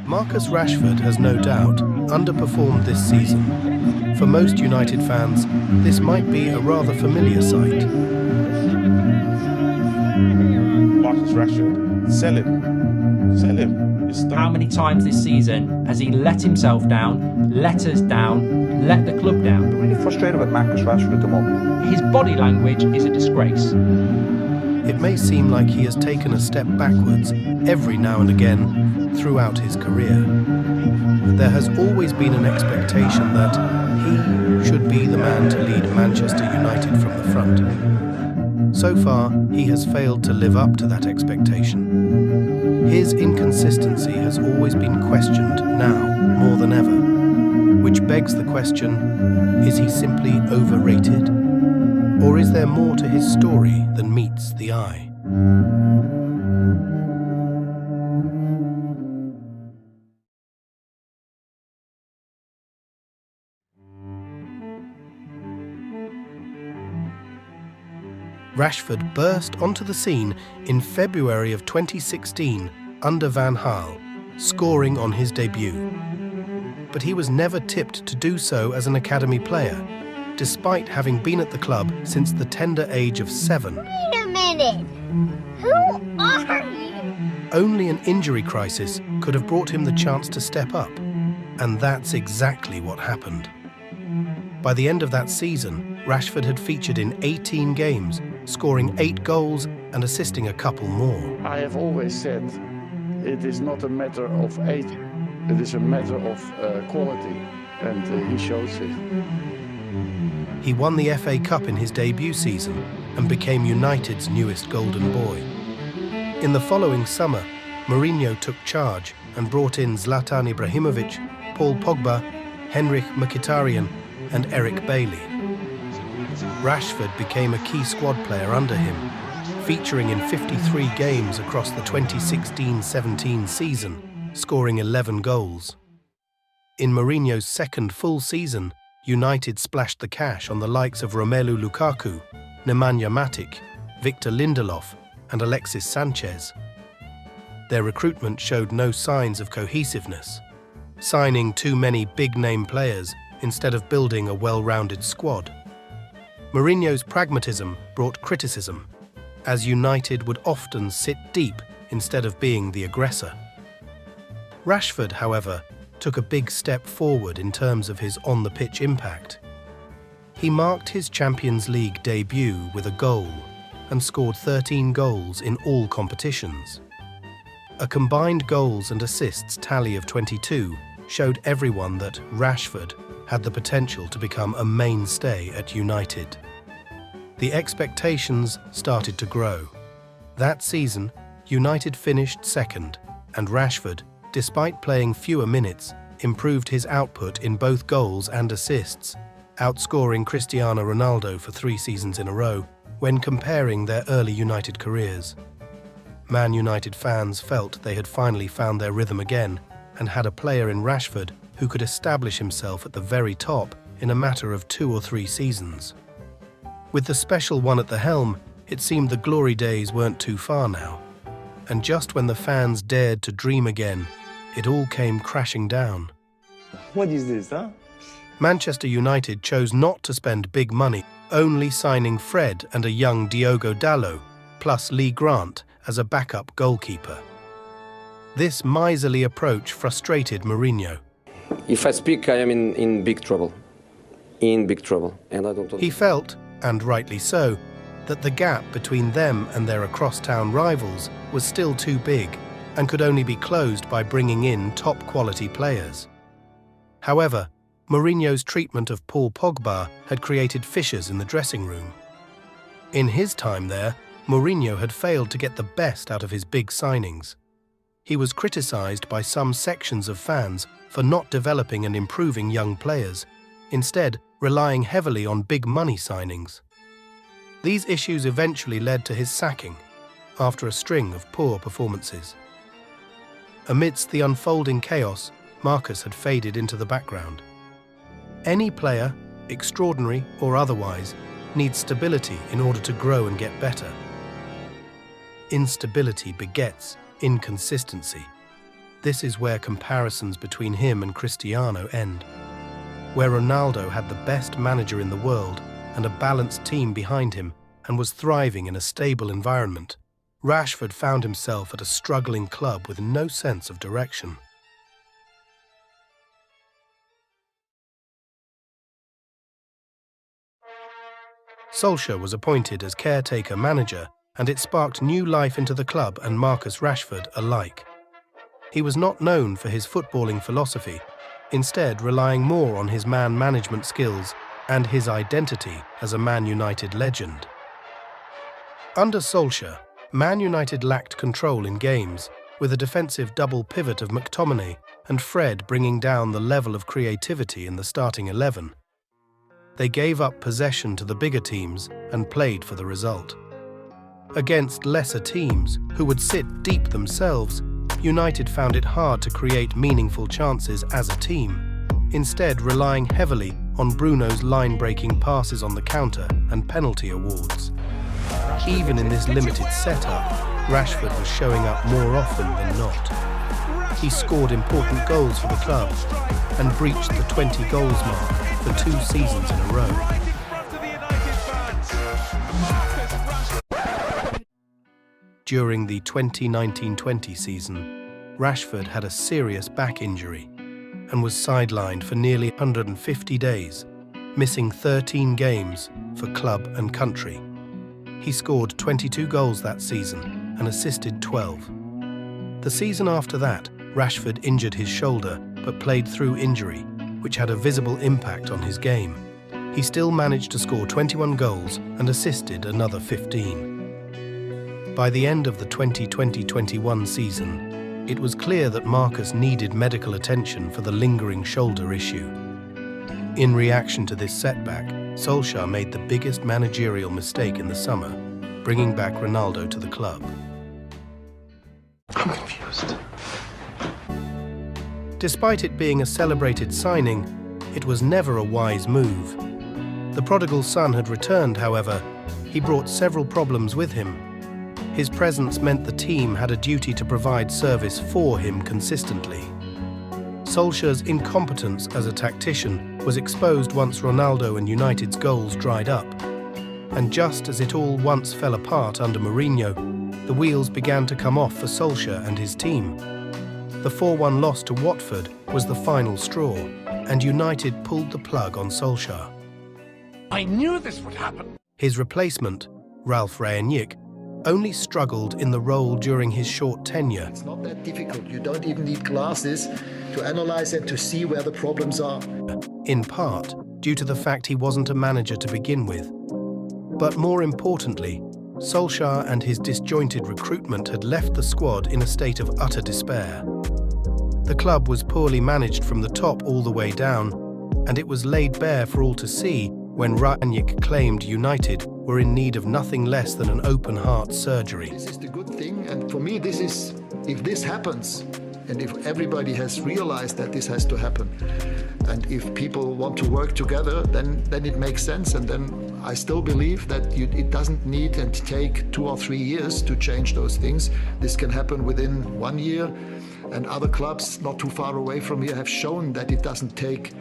Marcus Rashford has no doubt underperformed this season. For most United fans, this might be a rather familiar sight. Marcus Rashford, sell him. Sell him. It's done. How many times this season has he let himself down, let us down, let the club down? I'm really frustrated with Marcus Rashford at the moment. His body language is a disgrace. It may seem like he has taken a step backwards every now and again throughout his career. There has always been an expectation that he should be the man to lead Manchester United from the front. So far, he has failed to live up to that expectation. His inconsistency has always been questioned now more than ever, which begs the question, is he simply overrated? Or is there more to his story than meets the eye? Rashford burst onto the scene in February of 2016 under Van Gaal, scoring on his debut. But he was never tipped to do so as an academy player, despite having been at the club since the tender age of 7. Wait a minute! Who are you? Only an injury crisis could have brought him the chance to step up, and that's exactly what happened. By the end of that season, Rashford had featured in 18 games, scoring 8 goals and assisting a couple more. I have always said it is not a matter of age, it is a matter of quality, and he shows it. He won the FA Cup in his debut season and became United's newest golden boy. In the following summer, Mourinho took charge and brought in Zlatan Ibrahimovic, Paul Pogba, Henrikh Mkhitaryan and Eric Bailly. Rashford became a key squad player under him, featuring in 53 games across the 2016-17 season, scoring 11 goals. In Mourinho's second full season, United splashed the cash on the likes of Romelu Lukaku, Nemanja Matic, Victor Lindelof and Alexis Sanchez. Their recruitment showed no signs of cohesiveness, signing too many big-name players instead of building a well-rounded squad. Mourinho's pragmatism brought criticism, as United would often sit deep instead of being the aggressor. Rashford, however, took a big step forward in terms of his on-the-pitch impact. He marked his Champions League debut with a goal and scored 13 goals in all competitions. A combined goals and assists tally of 22 showed everyone that Rashford had the potential to become a mainstay at United. The expectations started to grow. That season, United finished second, and Rashford, despite playing fewer minutes, improved his output in both goals and assists, outscoring Cristiano Ronaldo for 3 seasons in a row when comparing their early United careers. Man United fans felt they had finally found their rhythm again and had a player in Rashford who could establish himself at the very top in a matter of 2 or 3 seasons. With the special one at the helm, it seemed the glory days weren't too far now. And just when the fans dared to dream again, it all came crashing down. What is this, huh? Manchester United chose not to spend big money, only signing Fred and a young Diogo Dalot, plus Lee Grant as a backup goalkeeper. This miserly approach frustrated Mourinho. If I speak, I am in big trouble. In big trouble. And I don't... He felt, and rightly so, that the gap between them and their across-town rivals was still too big and could only be closed by bringing in top-quality players. However, Mourinho's treatment of Paul Pogba had created fissures in the dressing room. In his time there, Mourinho had failed to get the best out of his big signings. He was criticised by some sections of fans for not developing and improving young players, instead relying heavily on big money signings. These issues eventually led to his sacking after a string of poor performances. Amidst the unfolding chaos, Marcus had faded into the background. Any player, extraordinary or otherwise, needs stability in order to grow and get better. Instability begets inconsistency, This is where comparisons between him and Cristiano end. Where Ronaldo had the best manager in the world and a balanced team behind him and was thriving in a stable environment, Rashford found himself at a struggling club with no sense of direction. Solskjaer was appointed as caretaker manager, and it sparked new life into the club and Marcus Rashford alike. He was not known for his footballing philosophy, instead relying more on his man management skills and his identity as a Man United legend. Under Solskjaer, Man United lacked control in games, with a defensive double pivot of McTominay and Fred bringing down the level of creativity in the starting 11. They gave up possession to the bigger teams and played for the result. Against lesser teams, who would sit deep themselves, United found it hard to create meaningful chances as a team, instead relying heavily on Bruno's line-breaking passes on the counter and penalty awards. Even in this limited setup, Rashford was showing up more often than not. He scored important goals for the club and breached the 20 goals mark for 2 seasons in a row. During the 2019-20 season, Rashford had a serious back injury and was sidelined for nearly 150 days, missing 13 games for club and country. He scored 22 goals that season and assisted 12. The season after that, Rashford injured his shoulder but played through injury, which had a visible impact on his game. He still managed to score 21 goals and assisted another 15. By the end of the 2020-21 season, it was clear that Marcus needed medical attention for the lingering shoulder issue. In reaction to this setback, Solskjaer made the biggest managerial mistake in the summer, bringing back Ronaldo to the club. I'm confused. Despite it being a celebrated signing, it was never a wise move. The prodigal son had returned, however. He brought several problems with him. His presence meant the team had a duty to provide service for him consistently. Solskjaer's incompetence as a tactician was exposed once Ronaldo and United's goals dried up. And just as it all once fell apart under Mourinho, the wheels began to come off for Solskjaer and his team. The 4-1 loss to Watford was the final straw, and United pulled the plug on Solskjaer. I knew this would happen. His replacement, Ralf Rangnick, only struggled in the role during his short tenure. It's not that difficult. You don't even need glasses to analyze and to see where the problems are. In part, due to the fact he wasn't a manager to begin with. But more importantly, Solskjaer and his disjointed recruitment had left the squad in a state of utter despair. The club was poorly managed from the top all the way down, and it was laid bare for all to see when Rangnick claimed United were in need of nothing less than an open-heart surgery. This is the good thing, and for me this is, if this happens, and if everybody has realized that this has to happen, and if people want to work together, then it makes sense, and then I still believe that it doesn't need and take 2 or 3 years to change those things. This can happen within 1 year, and other clubs not too far away from here have shown that it doesn't take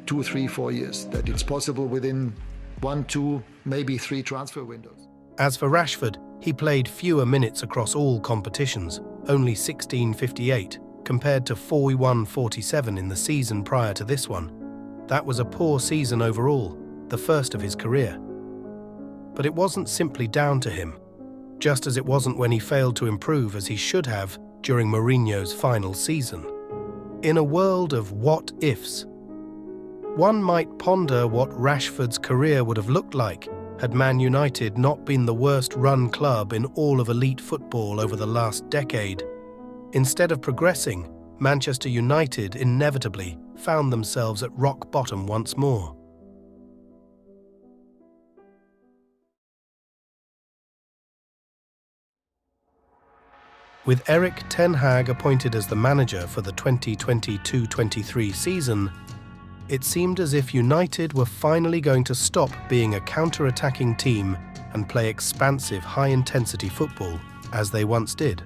2, 3, 4 years, that it's possible within 1, 2, maybe 3 transfer windows. As for Rashford, he played fewer minutes across all competitions, only 16:58, compared to 41:47 in the season prior to this one. That was a poor season overall, the first of his career. But it wasn't simply down to him, just as it wasn't when he failed to improve as he should have during Mourinho's final season. In a world of what-ifs, one might ponder what Rashford's career would have looked like had Man United not been the worst-run club in all of elite football over the last decade. Instead of progressing, Manchester United inevitably found themselves at rock bottom once more. With Erik Ten Hag appointed as the manager for the 2022-23 season, it seemed as if United were finally going to stop being a counter-attacking team and play expansive, high-intensity football as they once did.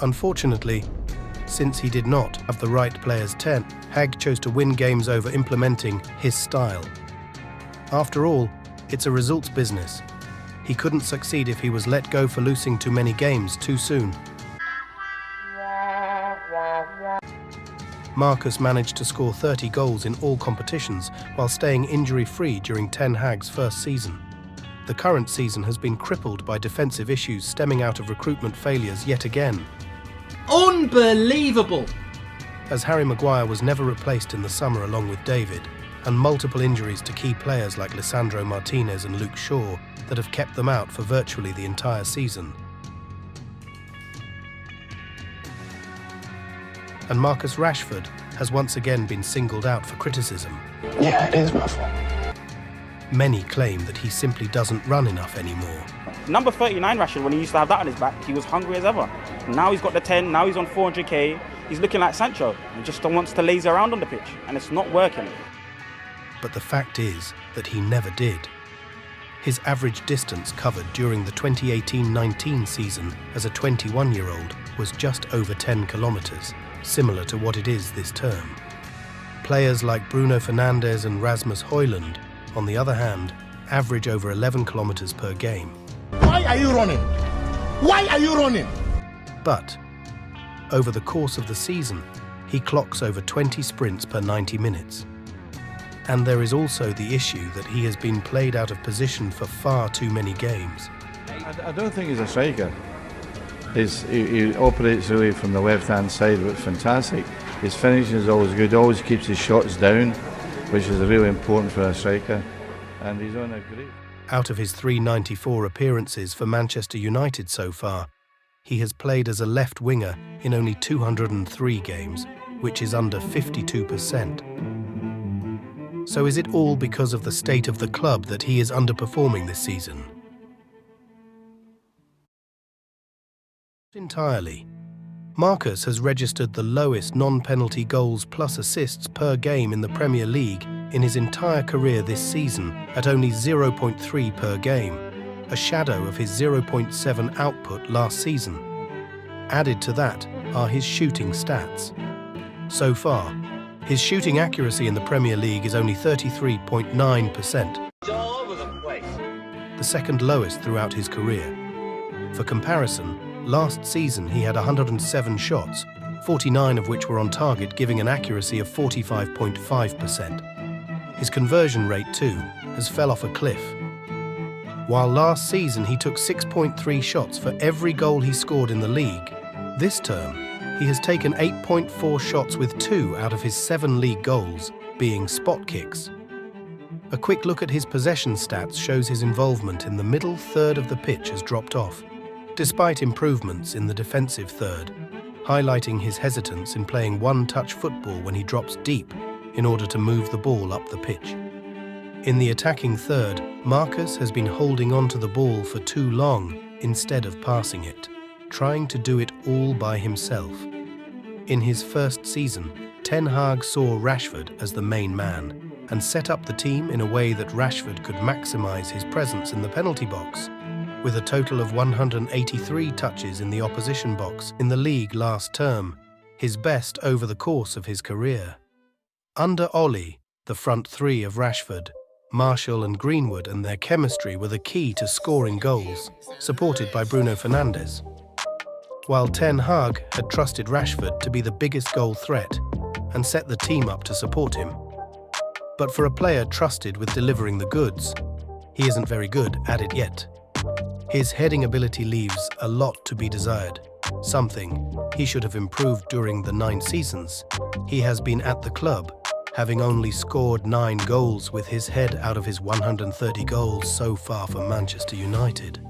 Unfortunately, Since he did not have the right players, Ten Hag chose to win games over implementing his style. After all, it's a results business. He couldn't succeed if he was let go for losing too many games too soon. Marcus managed to score 30 goals in all competitions while staying injury-free during Ten Hag's first season. The current season has been crippled by defensive issues stemming out of recruitment failures yet again. Unbelievable! As Harry Maguire was never replaced in the summer along with David, and multiple injuries to key players like Lisandro Martinez and Luke Shaw that have kept them out for virtually the entire season. And Marcus Rashford has once again been singled out for criticism. Yeah, it is my fault. Many claim that he simply doesn't run enough anymore. Number 39 Rashford, when he used to have that on his back, he was hungry as ever. Now he's got the 10, now he's on 400k, he's looking like Sancho. He just wants to lazy around on the pitch, and it's not working. But the fact is that he never did. His average distance covered during the 2018-19 season as a 21-year-old was just over 10 kilometres, similar to what it is this term. Players like Bruno Fernandes and Rasmus Højlund, on the other hand, average over 11 kilometres per game. Why are you running? Why are you running? But over the course of the season, he clocks over 20 sprints per 90 minutes. And there is also the issue that he has been played out of position for far too many games. I don't think he's a striker. He operates really from the left-hand side, but fantastic. His finishing is always good, always keeps his shots down, which is really important for a striker. And he's on a great... Out of his 394 appearances for Manchester United so far, he has played as a left winger in only 203 games, which is under 52%. So is it all because of the state of the club that he is underperforming this season? Not entirely. Marcus has registered the lowest non-penalty goals plus assists per game in the Premier League in his entire career this season at only 0.3 per game, a shadow of his 0.7 output last season. Added to that are his shooting stats. So far, his shooting accuracy in the Premier League is only 33.9%, the second lowest throughout his career. For comparison, last season he had 107 shots, 49 of which were on target, giving an accuracy of 45.5%. His conversion rate, too, has fell off a cliff. While last season he took 6.3 shots for every goal he scored in the league, this term he has taken 8.4 shots with 2 out of his 7 league goals being spot kicks. A quick look at his possession stats shows his involvement in the middle third of the pitch has dropped off, despite improvements in the defensive third, highlighting his hesitance in playing one-touch football when he drops deep in order to move the ball up the pitch. In the attacking third, Marcus has been holding on to the ball for too long instead of passing it, trying to do it all by himself. In his first season, Ten Hag saw Rashford as the main man and set up the team in a way that Rashford could maximise his presence in the penalty box, with a total of 183 touches in the opposition box in the league last term, his best over the course of his career. Under Ollie, the front three of Rashford, Martial and Greenwood and their chemistry were the key to scoring goals, supported by Bruno Fernandes. While Ten Hag had trusted Rashford to be the biggest goal threat and set the team up to support him. But for a player trusted with delivering the goods, he isn't very good at it yet. His heading ability leaves a lot to be desired, something he should have improved during the 9 seasons he has been at the club, having only scored 9 goals with his head out of his 130 goals so far for Manchester United.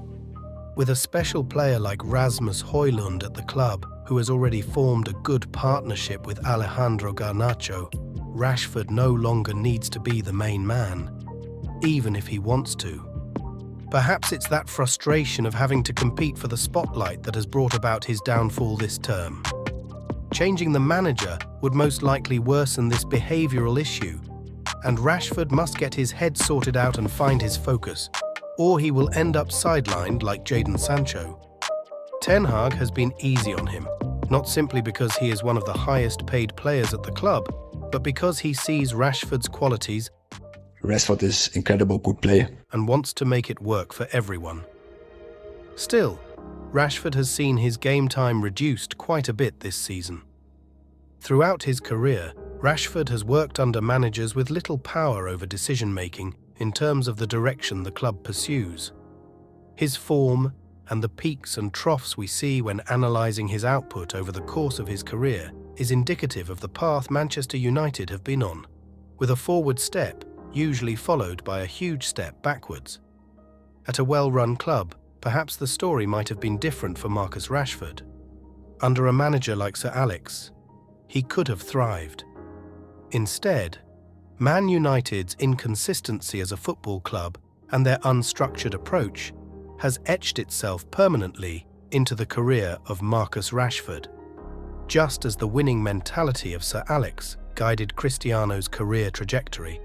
With a special player like Rasmus Højlund at the club, who has already formed a good partnership with Alejandro Garnacho, Rashford no longer needs to be the main man, even if he wants to. Perhaps it's that frustration of having to compete for the spotlight that has brought about his downfall this term. Changing the manager would most likely worsen this behavioural issue, and Rashford must get his head sorted out and find his focus, or he will end up sidelined like Jadon Sancho. Ten Hag has been easy on him, not simply because he is one of the highest paid players at the club, but because he sees Rashford's qualities Rashford is incredible good player and wants to make it work for everyone. Still, Rashford has seen his game time reduced quite a bit this season. Throughout his career, Rashford has worked under managers with little power over decision-making in terms of the direction the club pursues. His form and the peaks and troughs we see when analysing his output over the course of his career is indicative of the path Manchester United have been on, with a forward step usually followed by a huge step backwards. At a well-run club, perhaps the story might have been different for Marcus Rashford. Under a manager like Sir Alex, he could have thrived. Instead, Man United's inconsistency as a football club and their unstructured approach has etched itself permanently into the career of Marcus Rashford, just as the winning mentality of Sir Alex guided Cristiano's career trajectory.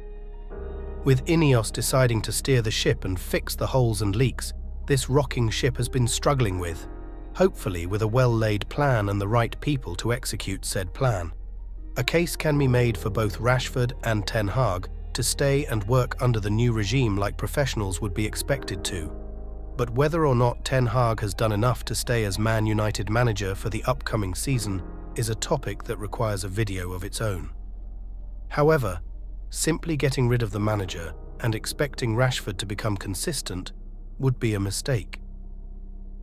With Ineos deciding to steer the ship and fix the holes and leaks this rocking ship has been struggling with, hopefully with a well-laid plan and the right people to execute said plan, a case can be made for both Rashford and Ten Hag to stay and work under the new regime like professionals would be expected to. But whether or not Ten Hag has done enough to stay as Man United manager for the upcoming season is a topic that requires a video of its own. However, simply getting rid of the manager and expecting Rashford to become consistent would be a mistake.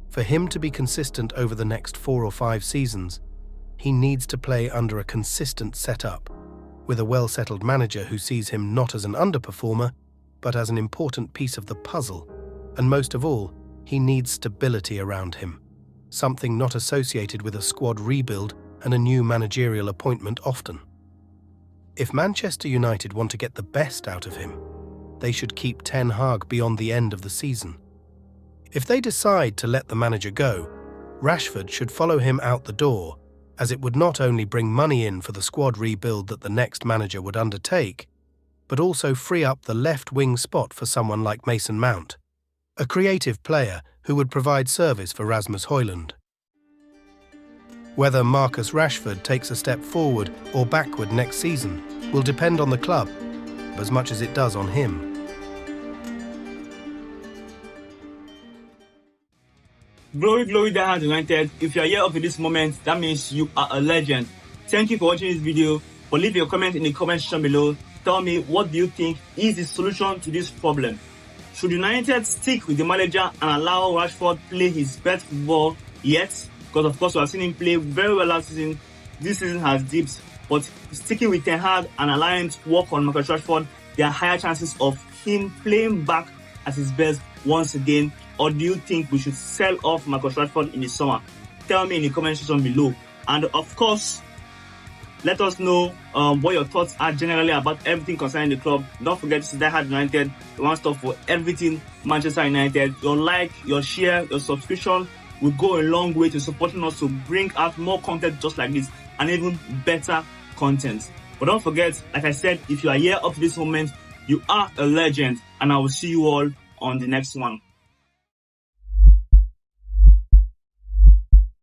For him to be consistent over the next 4 or 5 seasons, he needs to play under a consistent setup, with a well-settled manager who sees him not as an underperformer, but as an important piece of the puzzle. And most of all, he needs stability around him, something not associated with a squad rebuild and a new managerial appointment often. If Manchester United want to get the best out of him, they should keep Ten Hag beyond the end of the season. If they decide to let the manager go, Rashford should follow him out the door, as it would not only bring money in for the squad rebuild that the next manager would undertake, but also free up the left wing spot for someone like Mason Mount, a creative player who would provide service for Rasmus Højlund. Whether Marcus Rashford takes a step forward or backward next season will depend on the club as much as it does on him. Glory, glory, Die Hard United. If you are here up to this moment, that means you are a legend. Thank you for watching this video. But leave your comment in the comment section below. Tell me, what do you think is the solution to this problem? Should United stick with the manager and allow Rashford play his best football yet? Because of course we have seen him play very well last season. This season has dips. But sticking with Ten Hag and allowing him to work on Marcus Rashford, there are higher chances of him playing back at his best once again. Or do you think we should sell off Marcus Rashford in the summer? Tell me in the comment section below. And of course, let us know what your thoughts are generally about everything concerning the club. Don't forget, this is Die Hard United, the one stop for everything Manchester United. Your like, your share, your subscription will go a long way to supporting us to bring out more content just like this and even better content. But don't forget, like I said, if you are here up to this moment, you are a legend, and I will see you all on the next one.